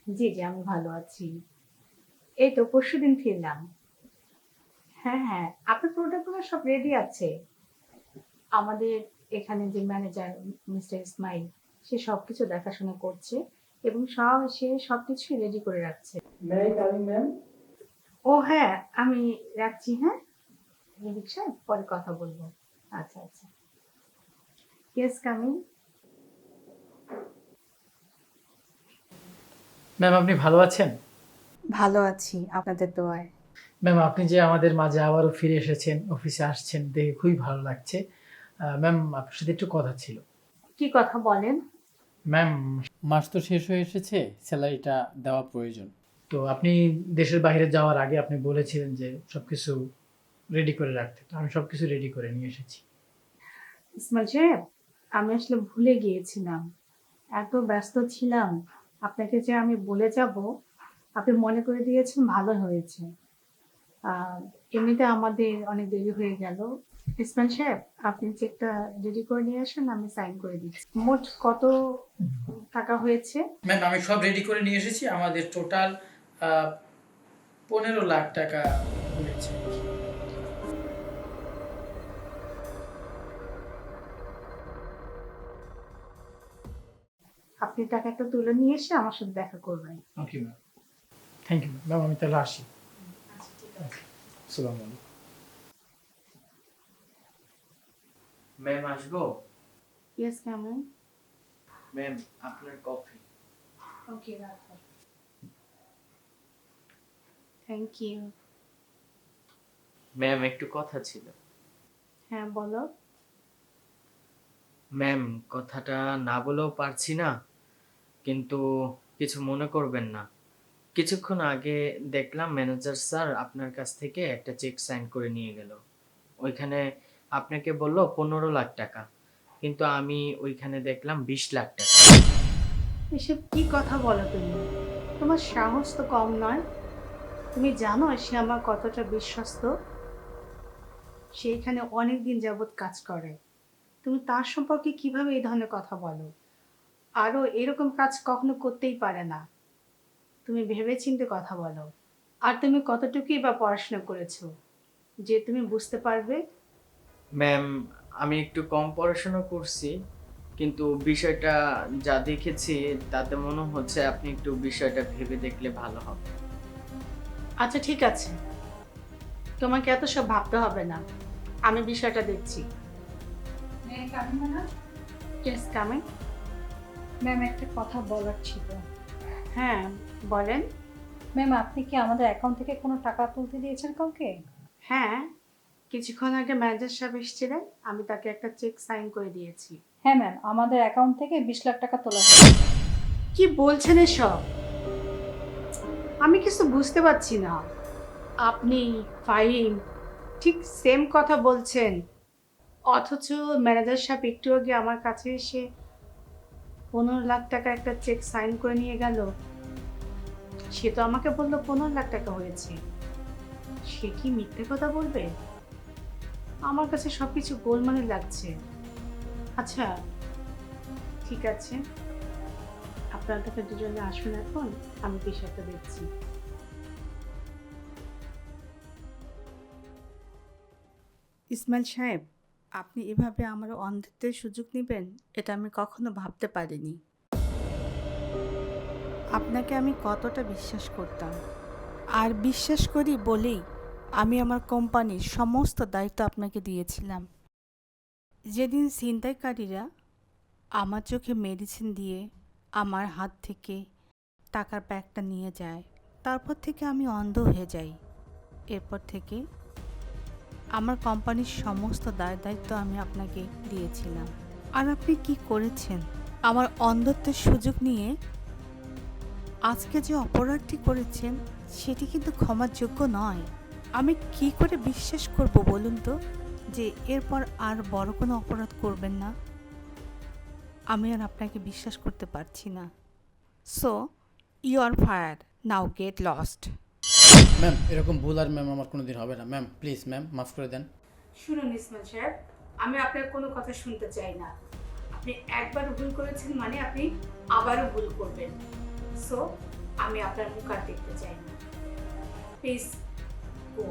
জি, জি, আমি ভালো আছি। এই তো পরশুদিন ফিরলাম। হ্যাঁ, হ্যাঁ, আপনার প্রোডাক্ট গুলো সব রেডি আছে। আমাদের এখানে যে ম্যানেজার মিস্টার ইসমাইল সে সবকিছু দেখাশোনা করছে এবং সে সবকিছুই রেডি করে রাখছে। May I come in, ma'am? ও হ্যাঁ, আমি রাখছি, হ্যাঁ? রিক্সা পরে কথা বলবো। আচ্ছা, আচ্ছা। Yes, coming. ম্যাম আপনি ভালো আছেন? ভালো আছি আপনাদের দোয়ায়। ম্যাম আপনি যে আমাদের মাঝে আবারও ফিরে এসেছেন, অফিসে আসছেন দেখে খুবই ভালো লাগছে। ম্যাম আপনার সাথে একটু কথা ছিল। কি কথা বলেন? ম্যাম মাস তো শেষ হয়ে এসেছে, স্যালারিটা দেওয়া প্রয়োজন। তো আপনি দেশের বাইরে যাওয়ার আগে আপনি বলেছিলেন যে সবকিছু রেডি করে রাখতে, তো আমি সবকিছু রেডি করে নিয়ে এসেছি। ইসমাইল সাহেব, আমি আসলে ভুলে গিয়েছিলাম। এত ব্যস্ত ছিলাম, আপনাকে যে আমি বলে যাব, আপনি মনে করে দিয়েছেন, ভালো হয়েছে। আহ, এমনিতে আমাদের অনেক দেরি হয়ে গেল। ইসমাইল সাহেব, আপনি চেকটা রেডি করে নিয়ে আসেন, আমি সাইন করে দিচ্ছি। মোট কত টাকা হয়েছে? ম্যাম আমি সব রেডি করে নিয়ে এসেছি, আমাদের টোটাল 15 লাখ টাকা হয়েছে। আপনি টাকাটা তুলে নিয়ে এসে আমার সাথে দেখা করবেন। Okay ma'am, thank you ma'am, আমি তাহলে আসি। আচ্ছা, ঠিক আছে। আসসালামু আলাইকুম। ম্যাম আসবো? ইয়েস, কেমন? ম্যাম আপনার কফি। ওকে, রাখো। Thank you. ম্যাম একটু কথা ছিল। হ্যাঁ, বলো। ম্যাম কথাটা না বলেও পারছি না, কিন্তু কিছু মনে করবেন না। কিছুক্ষণ আগে দেখলাম ম্যানেজার স্যার আপনার কাছ থেকে একটা চেক সাইন করে নিয়ে গেল। ওইখানে আপনাকে বলল 15 লাখ টাকা, কিন্তু আমি ওইখানে দেখলাম 20 লাখ টাকা। এসব কি কথা বলো তুমি? তোমার সাহস তো কম নয়। তুমি জানো সে আমার কতটা বিশ্বস্ত। সে এখানে অনেক দিন যাবৎ কাজ করে। তুমি তার সম্পর্কে কিভাবে এই ধরনের কথা বলো? আরো এরকম কাজ কখনো করতেই পারে না। তুমি ভেবেচিন্তে কথা বলো। আর তুমি কতটুকুই বা পড়াশোনা করেছো যে তুমি বুঝতে পারবে? ম্যাম আমি একটু কম পড়াশোনা করছি, কিন্তু বিষয়টা যা দেখেছি তাতে মনে হচ্ছে আপনি একটু বিষয়টা ভেবে দেখলে ভালো হবে। আচ্ছা, ঠিক আছে, তোমাকে এত সব ভাবতে হবে না। আমি বিষয়টা দেখছি। Yes, coming. ম্যাম একটা কথা বলার ছিল। হ্যাঁ, বলেন। ম্যাম আপনি কি আমাদের অ্যাকাউন্ট থেকে কোনো টাকা তুলতে দিয়েছেন কাউকে? হ্যাঁ, কিছুক্ষণ আগে ম্যানেজার সাহেব এসেছিলেন, আমি তাকে একটা চেক সাইন করে দিয়েছি। হ্যাঁ ম্যাম, আমাদের অ্যাকাউন্ট থেকে 20 লাখ টাকা তোলা হয়েছে। কি বলছেন এসব? আমি কিছু বুঝতে পারছি না। আপনি, ফাহিম ঠিক সেম কথা বলছেন, অথচ ম্যানেজার সাহেব একটু আগে আমার কাছে এসে 15 লাখ টাকা একটা চেক সাইন করে নিয়ে গেল। সে তো আমাকে বললো 15 লাখ টাকা হয়েছে। সে কি মিথ্যে কথা বলবে? আমার কাছে সবকিছু গোলমালে লাগছে। আচ্ছা, ঠিক আছে, আপনারা তাকে দুজনে আসুন এখন, আমি বিষয়টা দেখছি। ইসমাইল সাহেব, আপনি এভাবে আমার অন্ধত্বের সুযোগ নেবেন, এটা আমি কখনো ভাবতে পারিনি। আপনাকে আমি কতটা বিশ্বাস করতাম, আর বিশ্বাস করি বলেই আমি আমার কোম্পানির সমস্ত দায়িত্ব আপনাকে দিয়েছিলাম। যেদিন ছিনতাইকারীরা আমার চোখে মেডিসিন দিয়ে আমার হাত থেকে টাকার ব্যাগটা নিয়ে যায়, তারপর থেকে আমি অন্ধ হয়ে যাই। এরপর থেকে আমার কোম্পানির সমস্ত দায়-দায়িত্ব আমি আপনাকে দিয়েছিলাম। আর আপনি কি করেছেন? আমার অন্ধত্বের সুযোগ নিয়ে আজকে যে অপরাধটি করেছেন সেটি কিন্তু ক্ষমার যোগ্য নয়। আমি কি করে বিশ্বাস করব বলুন তো যে এরপর আর বড় কোনো অপরাধ করবেন না? আমি আর আপনাকে বিশ্বাস করতে পারছি না। So you are fire, now get lost. Ma'am এরকম ভুল আর ম্যাম আমার কোনোদিন হবে না ম্যাম, প্লিজ ম্যাম মাফ করে দেন। শুনুন ইসমাইল সাহেব, আমি আপনার কোনো কথা শুনতে চাই না। আপনি একবার ভুল করেছেন মানে আপনি আবারও ভুল করবেন। সো আমি আপনার মুখ আর দেখতে চাই না। Please go.